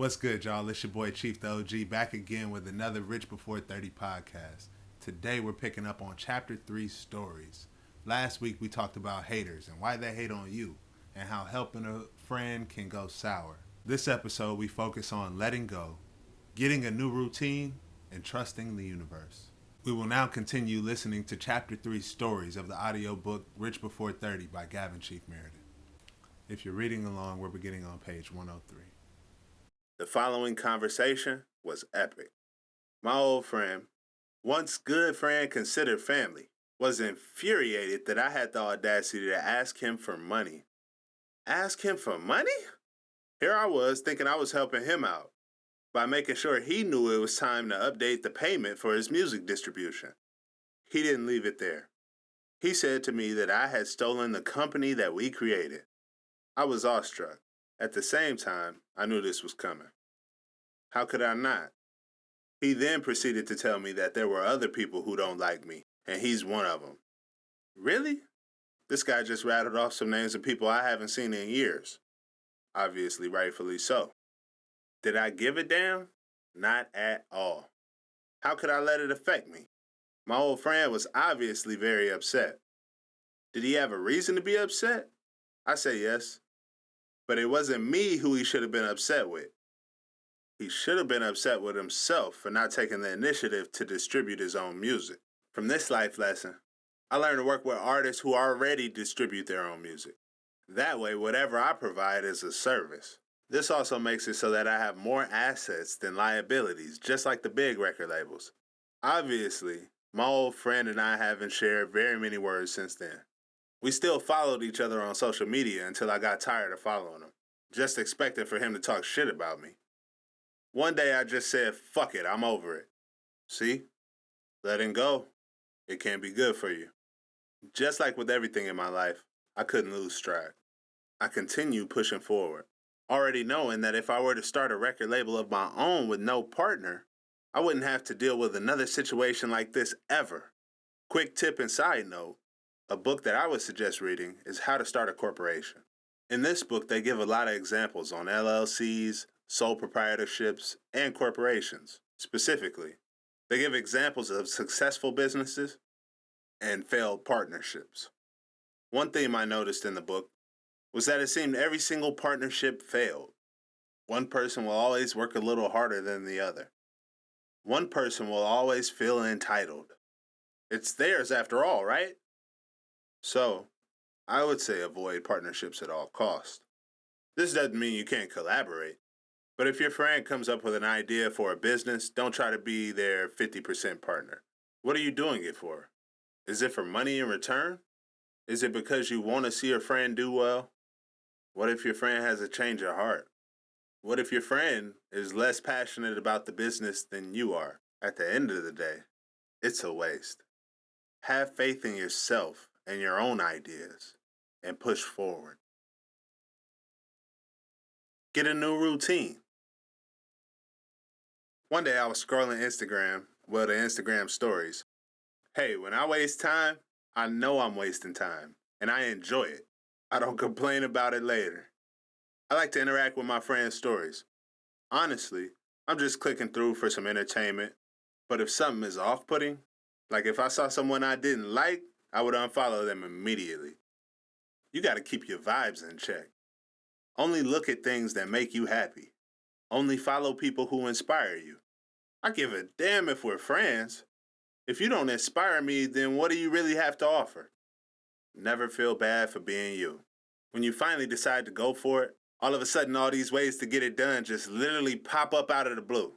What's good, y'all? It's your boy Chief the OG back again with another Rich Before 30 podcast. Today we're picking up on Chapter 3 Stories. Last week we talked about haters and why they hate on you and how helping a friend can go sour. This episode we focus on letting go, getting a new routine, and trusting the universe. We will now continue listening to Chapter 3 Stories of the audiobook Rich Before 30 by Gavin Chief Meredith. If you're reading along, we're beginning on page 103. The following conversation was epic. My old friend, once good friend considered family, was infuriated that I had the audacity to ask him for money. Ask him for money? Here I was thinking I was helping him out by making sure he knew it was time to update the payment for his music distribution. He didn't leave it there. He said to me that I had stolen the company that we created. I was awestruck. At the same time, I knew this was coming. How could I not? He then proceeded to tell me that there were other people who don't like me, and he's one of them. Really? This guy just rattled off some names of people I haven't seen in years. Obviously, rightfully so. Did I give a damn? Not at all. How could I let it affect me? My old friend was obviously very upset. Did he have a reason to be upset? I say yes. But it wasn't me who he should have been upset with. He should have been upset with himself for not taking the initiative to distribute his own music. From this life lesson, I learned to work with artists who already distribute their own music. That way, whatever I provide is a service. This also makes it so that I have more assets than liabilities, just like the big record labels. Obviously, my old friend and I haven't shared very many words since then. We still followed each other on social media until I got tired of following him, just expecting for him to talk shit about me. One day I just said, fuck it, I'm over it. See? Letting go. It can be good for you. Just like with everything in my life, I couldn't lose stride. I continued pushing forward, already knowing that if I were to start a record label of my own with no partner, I wouldn't have to deal with another situation like this ever. Quick tip and side note, a book that I would suggest reading is How to Start a Corporation. In this book, they give a lot of examples on LLCs, sole proprietorships, and corporations. Specifically, they give examples of successful businesses and failed partnerships. One theme I noticed in the book was that it seemed every single partnership failed. One person will always work a little harder than the other. One person will always feel entitled. It's theirs after all, right? So, I would say avoid partnerships at all costs. This doesn't mean you can't collaborate, but if your friend comes up with an idea for a business, don't try to be their 50% partner. What are you doing it for? Is it for money in return? Is it because you want to see your friend do well? What if your friend has a change of heart? What if your friend is less passionate about the business than you are? At the end of the day, it's a waste. Have faith in yourself and your own ideas, and push forward. Get a new routine. One day I was scrolling Instagram, the Instagram stories. Hey, when I waste time, I know I'm wasting time, and I enjoy it. I don't complain about it later. I like to interact with my friends' stories. Honestly, I'm just clicking through for some entertainment, but if something is off-putting, like if I saw someone I didn't like, I would unfollow them immediately. You gotta keep your vibes in check. Only look at things that make you happy. Only follow people who inspire you. I give a damn if we're friends. If you don't inspire me, then what do you really have to offer? Never feel bad for being you. When you finally decide to go for it, all of a sudden all these ways to get it done just literally pop up out of the blue.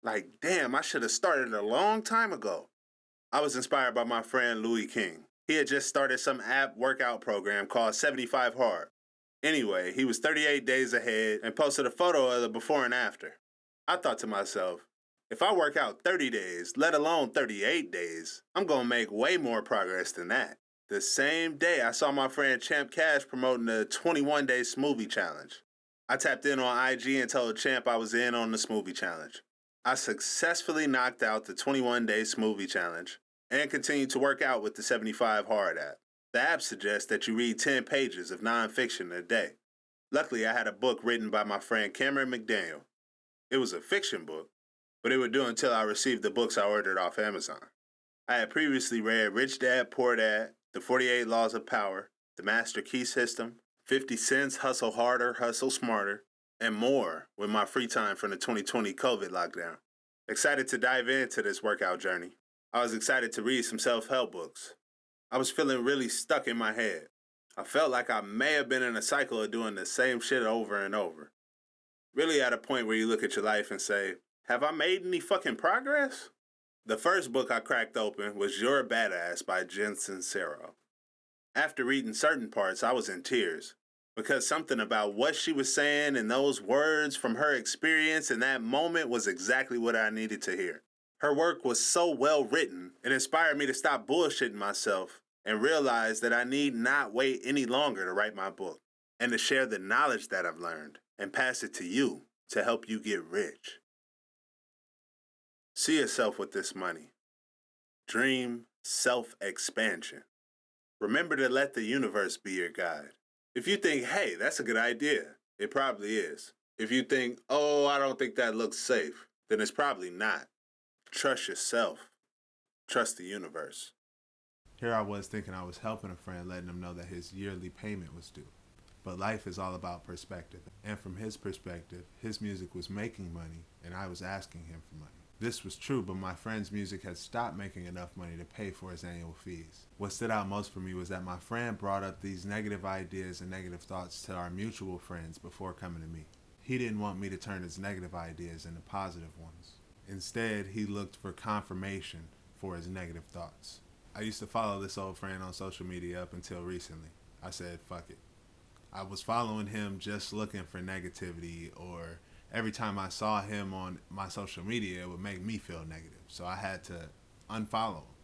Like, damn, I should have started a long time ago. I was inspired by my friend Louis King. He had just started some app workout program called 75 Hard. Anyway, he was 38 days ahead and posted a photo of the before and after. I thought to myself, if I work out 30 days, let alone 38 days, I'm going to make way more progress than that. The same day, I saw my friend Champ Cash promoting the 21-day smoothie challenge. I tapped in on IG and told Champ I was in on the smoothie challenge. I successfully knocked out the 21-day smoothie challenge and continued to work out with the 75 Hard app. The app suggests that you read 10 pages of nonfiction a day. Luckily, I had a book written by my friend Cameron McDaniel. It was a fiction book, but it would do until I received the books I ordered off Amazon. I had previously read Rich Dad, Poor Dad, The 48 Laws of Power, The Master Key System, 50 Cents, Hustle Harder, Hustle Smarter, and more with my free time from the 2020 COVID lockdown. Excited to dive into this workout journey. I was excited to read some self-help books. I was feeling really stuck in my head. I felt like I may have been in a cycle of doing the same shit over and over. Really at a point where you look at your life and say, have I made any fucking progress? The first book I cracked open was You're a Badass by Jen Sincero. After reading certain parts, I was in tears because something about what she was saying and those words from her experience in that moment was exactly what I needed to hear. Her work was so well written, it inspired me to stop bullshitting myself and realize that I need not wait any longer to write my book and to share the knowledge that I've learned and pass it to you to help you get rich. See yourself with this money. Dream self-expansion. Remember to let the universe be your guide. If you think, hey, that's a good idea, it probably is. If you think, oh, I don't think that looks safe, then it's probably not. Trust yourself. Trust the universe. Here I was thinking I was helping a friend, letting him know that his yearly payment was due. But life is all about perspective. And from his perspective, his music was making money, and I was asking him for money. This was true, but my friend's music had stopped making enough money to pay for his annual fees. What stood out most for me was that my friend brought up these negative ideas and negative thoughts to our mutual friends before coming to me. He didn't want me to turn his negative ideas into positive ones. Instead, he looked for confirmation for his negative thoughts. I used to follow this old friend on social media up until recently. I said, fuck it. I was following him just looking for negativity, or every time I saw him on my social media, it would make me feel negative. So I had to unfollow him.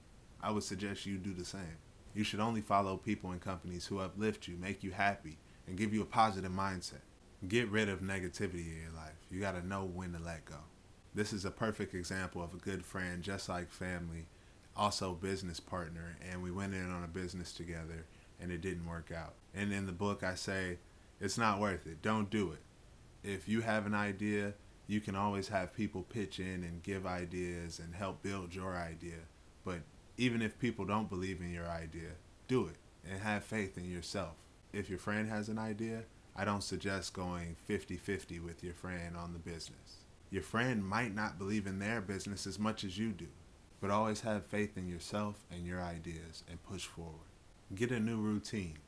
I would suggest you do the same. You should only follow people and companies who uplift you, make you happy, and give you a positive mindset. Get rid of negativity in your life. You gotta know when to let go. This is a perfect example of a good friend, just like family, also business partner, and we went in on a business together and it didn't work out. And in the book I say, it's not worth it. Don't do it. If you have an idea, you can always have people pitch in and give ideas and help build your idea. But even if people don't believe in your idea, do it and have faith in yourself. If your friend has an idea, I don't suggest going 50-50 with your friend on the business. Your friend might not believe in their business as much as you do, but always have faith in yourself and your ideas and push forward. Get a new routine.